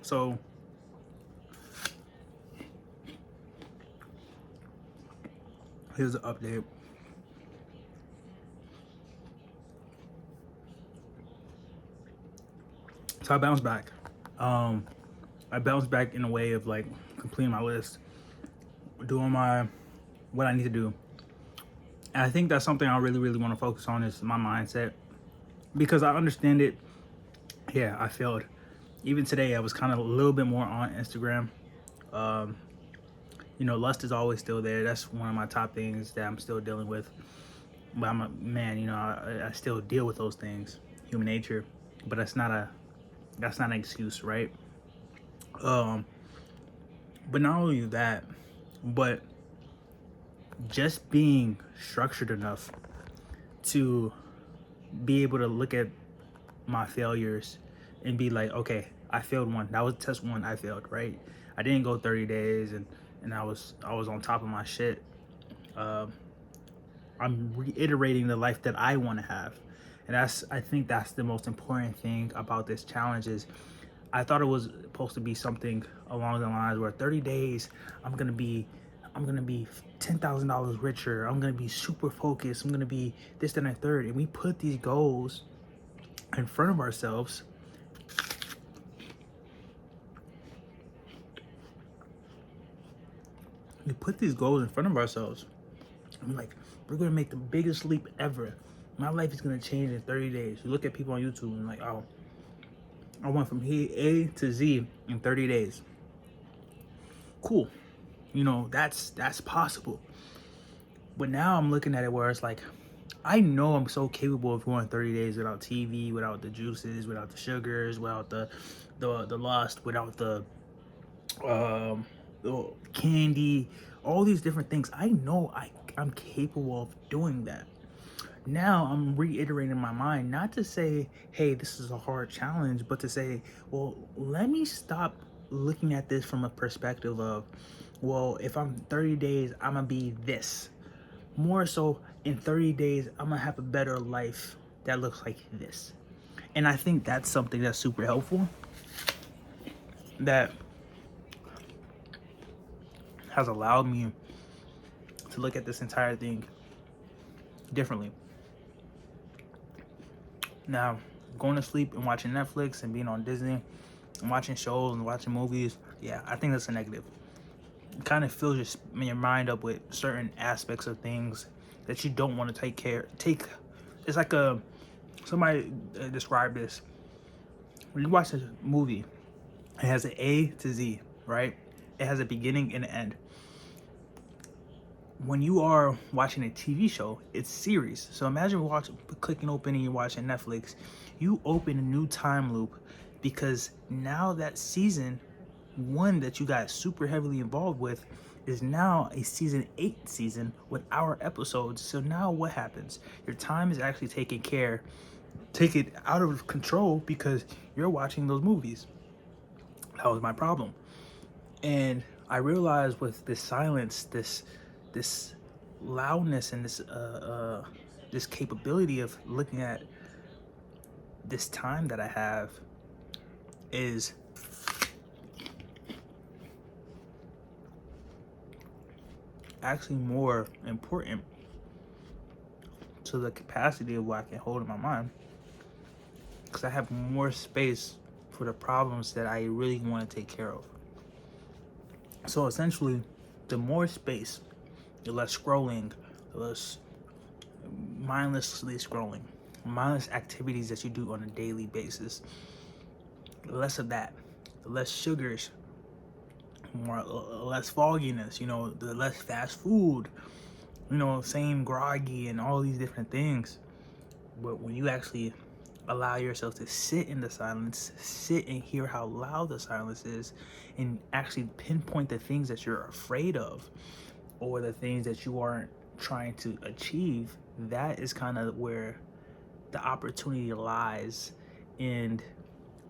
So here's an update. So I bounced back. Um, I bounced back in a way of like completing my list, doing my what I need to do. And I think that's something I really, really want to focus on is my mindset because I understand it. Yeah, I failed. Even today, I was kind of a little bit more on Instagram. Um, lust is always still there. That's one of my top things that I'm still dealing with. But I'm a man, I still deal with those things, human nature. But that's not an excuse, right? Um, but not only that, but just being structured enough to be able to look at my failures and be like, okay, I failed one. That was test one. I failed, right? I didn't go 30 days and I was on top of my shit. Um, I'm reiterating the life that I want to have, and I think that's the most important thing about this challenge is I thought it was supposed to be something along the lines where 30 days I'm gonna be $10,000 richer. I'm gonna be super focused. I'm gonna be this, that, and a third. And we put these goals in front of ourselves. We put these goals in front of ourselves. I'm like, we're gonna make the biggest leap ever. My life is gonna change in 30 days. You look at people on YouTube and like, oh, I went from here A to Z in 30 days. Cool. That's possible. But now I'm looking at it where it's like, I know I'm so capable of going 30 days without TV, without the juices, without the sugars, without the lust, without the candy, all these different things. I know I'm capable of doing that. Now I'm reiterating in my mind, not to say, hey, this is a hard challenge, but to say, well, let me stop looking at this from a perspective of, well, if I'm 30 days, I'm gonna be this. More so, in 30 days, I'm gonna have a better life that looks like this. And I think that's something that's super helpful that has allowed me to look at this entire thing differently. Now, going to sleep and watching Netflix and being on Disney and watching shows and watching movies, yeah, I think that's a negative. It kind of fills your mind up with certain aspects of things that you don't want to take. It's like somebody described this. When you watch a movie, it has an A to Z, right? It has a beginning and an end. When you are watching a TV show, it's series. So imagine clicking open and you're watching Netflix. You open a new time loop because now that season one that you got super heavily involved with is now a season 8 season with our episodes. So now what happens? Your time is actually take it out of control because you're watching those movies. That was my problem. And I realized with this silence, this loudness and this capability of looking at this time that I have is actually more important to the capacity of what I can hold in my mind because I have more space for the problems that I really want to take care of. So essentially, the more space, the less scrolling, the less mindlessly scrolling, mindless activities that you do on a daily basis, the less of that, the less sugars, less fogginess, the less fast food, same groggy and all these different things. But when you actually allow yourself to sit in the silence, sit and hear how loud the silence is, and actually pinpoint the things that you're afraid of or the things that you aren't trying to achieve, that is kind of where the opportunity lies in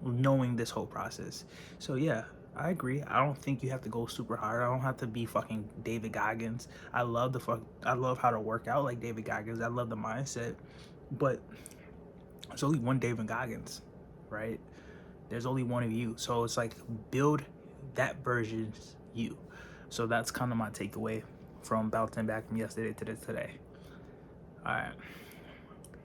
knowing this whole process. So yeah, I agree. I don't think you have to go super hard. I don't have to be fucking David Goggins. I love how to work out like David Goggins. I love the mindset, but there's only one David Goggins, right? There's only one of you. So it's like build that version's you. So that's kind of my takeaway from bouncing back from yesterday to today. All right.